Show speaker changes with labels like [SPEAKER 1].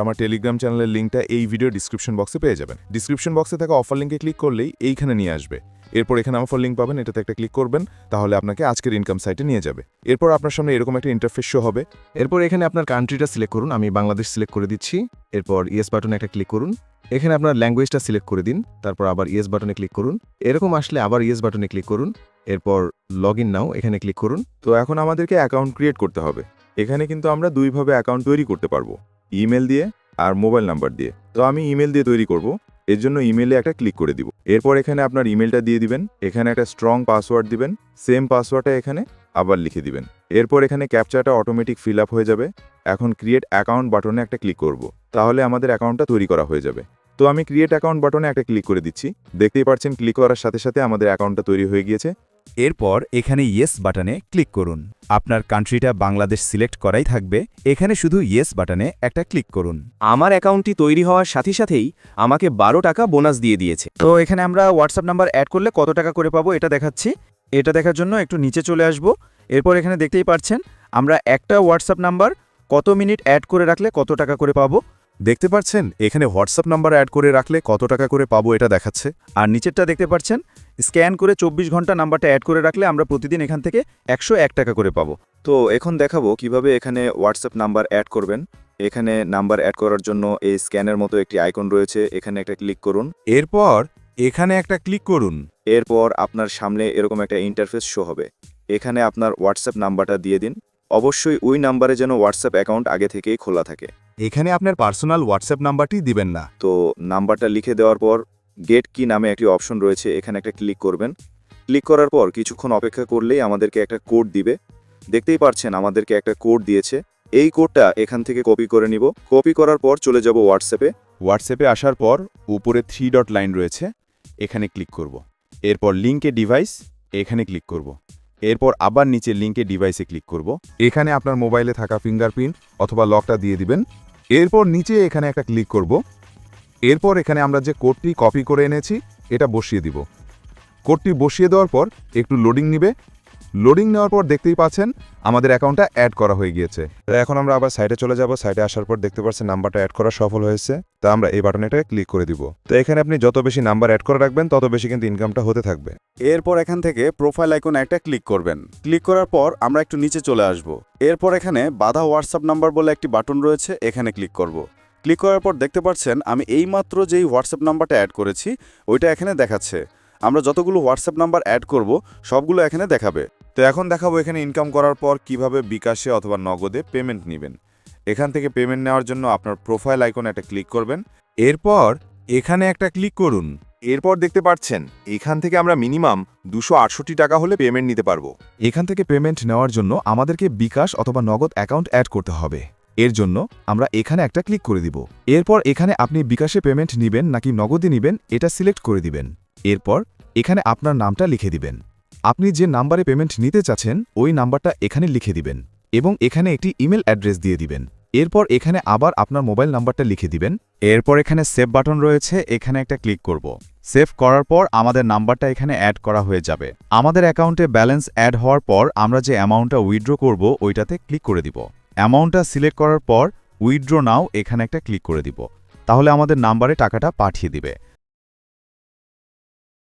[SPEAKER 1] আমার টেলিগ্রাম চ্যানেলের লিঙ্কটা এই ভিডিও ডিসক্রিপশন বক্সে পেয়ে যাবেন। ডিসক্রিপশন বক্সে থাকা অফার লিঙ্কে ক্লিক করলেই এইখানে নিয়ে আসবে। এরপর এখানে অফার লিঙ্ক পাবেন, এটাতে একটা ক্লিক করবেন, তাহলে আপনাকে আজকের ইনকাম সাইটে নিয়ে যাবে। এরপর আপনার সামনে এরকম একটা ইন্টারফেস শো হবে।
[SPEAKER 2] এরপর এখানে আপনার কান্ট্রিটা সিলেক্ট করুন, আমি বাংলাদেশ সিলেক্ট করে দিচ্ছি। এরপর ইয়েস বাটনে একটা ক্লিক করুন, এখানে আপনার ল্যাঙ্গুয়েজটা সিলেক্ট করে দিন, তারপর আবার ইয়েস বাটনে ক্লিক করুন। এরকম আসলে আবার ইয়েস বাটনে ক্লিক করুন, এরপর লগ ইন নাও এখানে ক্লিক করুন।
[SPEAKER 1] তো এখন আমাদেরকে অ্যাকাউন্ট ক্রিয়েট করতে হবে। এখানে কিন্তু আমরা দুইভাবে অ্যাকাউন্ট তৈরি করতে পারবো, ইমেল দিয়ে আর মোবাইল নাম্বার দিয়ে। তো আমি ইমেল দিয়ে তৈরি করব, এর জন্য ইমেলে একটা ক্লিক করে দিব। এরপর এখানে আপনার ইমেলটা দিয়ে দিবেন, এখানে একটা স্ট্রং পাসওয়ার্ড দিবেন, সেম পাসওয়ার্ডটা এখানে আবার লিখে দিবেন। এরপর এখানে ক্যাপচাটা অটোমেটিক ফিল আপ হয়ে যাবে। এখন ক্রিয়েট অ্যাকাউন্ট বাটনে একটা ক্লিক করব, তাহলে আমাদের অ্যাকাউন্টটা তৈরি করা হয়ে যাবে। তো আমি ক্রিয়েট অ্যাকাউন্ট বাটনে একটা ক্লিক করে দিচ্ছি। দেখতেই পাচ্ছেন ক্লিক করার সাথে সাথে আমাদের অ্যাকাউন্টটা তৈরি হয়ে গিয়েছে।
[SPEAKER 3] এরপর এখানে ইয়েস বাটনে ক্লিক করুন। আপনার কান্ট্রিটা বাংলাদেশ সিলেক্ট করাই থাকবে, এখানে শুধু ইয়েস বাটনে একটা ক্লিক করুন।
[SPEAKER 4] আমার অ্যাকাউন্টটি তৈরি হওয়ার সাথে সাথেই আমাকে 12 টাকা বোনাস দিয়ে দিয়েছে।
[SPEAKER 3] তো এখানে আমরা হোয়াটসঅ্যাপ নাম্বার অ্যাড করলে কত টাকা করে পাবো এটা দেখাচ্ছি। এটা দেখার জন্য একটু নিচে চলে আসব। এরপর এখানে দেখতেই পাচ্ছেন আমরা একটা হোয়াটসঅ্যাপ নাম্বার কত মিনিট অ্যাড করে রাখলে কত টাকা করে পাবো।
[SPEAKER 1] দেখতে পাচ্ছেন এখানে হোয়াটসঅ্যাপ নাম্বার অ্যাড করে রাখলে কত টাকা করে পাবো এটা দেখাচ্ছে।
[SPEAKER 3] আর নিচেরটা দেখতে পাচ্ছেন স্ক্যান করে 24 ঘন্টা নাম্বারটা অ্যাড করে রাখলে আমরা প্রতিদিন এখান থেকে 101 টাকা করে পাবো।
[SPEAKER 4] তো এখন দেখাবো কিভাবে এখানে হোয়াটসঅ্যাপ নাম্বার অ্যাড করবেন। এখানে নাম্বার অ্যাড করার জন্য এই স্ক্যানের মতো একটি আইকন রয়েছে, এখানে একটা ক্লিক করুন।
[SPEAKER 1] এরপর এখানে একটা ক্লিক করুন।
[SPEAKER 4] এরপর আপনার সামনে এরকম একটা ইন্টারফেস শো হবে, এখানে আপনার হোয়াটসঅ্যাপ নাম্বারটা দিয়ে দিন। অবশ্যই ওই নাম্বারে যেন হোয়াটসঅ্যাপ অ্যাকাউন্ট আগে থেকেই খোলা থাকে।
[SPEAKER 1] এখানে আপনার পার্সোনাল হোয়াটসঅ্যাপ নাম্বারটি দিবেন না।
[SPEAKER 4] তো নাম্বারটা লিখে দেওয়ার পর গেট কি নামে একটি অপশন রয়েছে, এখানে একটা ক্লিক করবেন। ক্লিক করার পর কিছুক্ষণ অপেক্ষা করলেই আমাদেরকে একটা কোড দিবে। দেখতেই পাচ্ছেন আমাদেরকে একটা কোড দিয়েছে। এই কোডটা এখান থেকে কপি করে নিব। কপি করার পর চলে যাব হোয়াটসঅ্যাপে।
[SPEAKER 1] হোয়াটসঅ্যাপে আসার পর উপরে 3 ডট লাইন রয়েছে, এখানে ক্লিক করব। এরপর লিঙ্কে ডিভাইস, এখানে ক্লিক করব। এরপর আবার নিচে লিঙ্কে ডিভাইসে ক্লিক করব। এখানে আপনার মোবাইলে থাকা ফিঙ্গারপ্রিন্ট অথবা লকটা দিয়ে দিবেন। এরপর নিচে এখানে একটা ক্লিক করব। এরপর এখানে আমরা যে কোডটি কপি করে এনেছি এটা বসিয়ে দিব। কোডটি বসিয়ে দেওয়ার পর একটু লোডিং নিবে। লোডিং নেওয়ার পর দেখতেই পাচ্ছেন আমাদের অ্যাকাউন্টটা অ্যাড করা হয়ে গিয়েছে। এখন আমরা আবার সাইটে চলে যাব। সাইটে আসার পর দেখতে পাচ্ছেন নাম্বারটা অ্যাড করা সফল হয়েছে। তা আমরা এই বাটনেটা ক্লিক করে দিব। তো এখানে আপনি যত বেশি নাম্বার অ্যাড করে রাখবেন তত বেশি কিন্তু ইনকামটা হতে থাকবে।
[SPEAKER 5] এরপর এখান থেকে প্রোফাইল আইকনে একটা ক্লিক করবেন। ক্লিক করার পর আমরা একটু নিচে চলে আসব। এরপর এখানে বাধা হোয়াটসঅ্যাপ নাম্বার বলে একটি বাটন রয়েছে, এখানে ক্লিক করব। ক্লিক করার পর দেখতে পাচ্ছেন আমি এইমাত্র যেই হোয়াটসঅ্যাপ নাম্বারটা অ্যাড করেছি ওইটা এখানে দেখাচ্ছে। আমরা যতগুলো হোয়াটসঅ্যাপ নাম্বার অ্যাড করব সবগুলো এখানে দেখাবে।
[SPEAKER 1] তো এখন দেখাবো এখানে ইনকাম করার পর কিভাবে বিকাশে অথবা নগদে পেমেন্ট নেবেন। এখান থেকে পেমেন্ট নেওয়ার জন্য আপনার প্রোফাইল আইকনে একটা ক্লিক করবেন। এরপর এখানে একটা ক্লিক করুন। এরপর দেখতে পাচ্ছেন এখান থেকে আমরা মিনিমাম 268 টাকা হলে পেমেন্ট নিতে পারবো। এখান থেকে পেমেন্ট নেওয়ার জন্য আমাদেরকে বিকাশ অথবা নগদ অ্যাকাউন্ট অ্যাড করতে হবে। এর জন্য আমরা এখানে একটা ক্লিক করে দিব। এরপর এখানে আপনি বিকাশে পেমেন্ট নেবেন নাকি নগদে নেবেন এটা সিলেক্ট করে দিবেন। এরপর এখানে আপনার নামটা লিখে দিবেন। আপনি যে নাম্বারে পেমেন্ট নিতে চাচ্ছেন ওই নাম্বারটা এখানে লিখে দিবেন এবং এখানে একটি ইমেল অ্যাড্রেস দিয়ে দিবেন। এরপর এখানে আবার আপনার মোবাইল নাম্বারটা লিখে দিবেন।
[SPEAKER 3] এরপর এখানে সেভ বাটন রয়েছে, এখানে একটা ক্লিক করব। সেভ করার পর আমাদের নাম্বারটা এখানে অ্যাড করা হয়ে যাবে। আমাদের অ্যাকাউন্টে ব্যালেন্স অ্যাড হওয়ার পর আমরা যে অ্যামাউন্টটা উইথড্র করব ওইটাতে ক্লিক করে দিব। অ্যামাউন্টটা সিলেক্ট করার পর উইথড্র নাও এখানে একটা ক্লিক করে দিব, তাহলে আমাদের নাম্বারে টাকাটা পাঠিয়ে দিবে।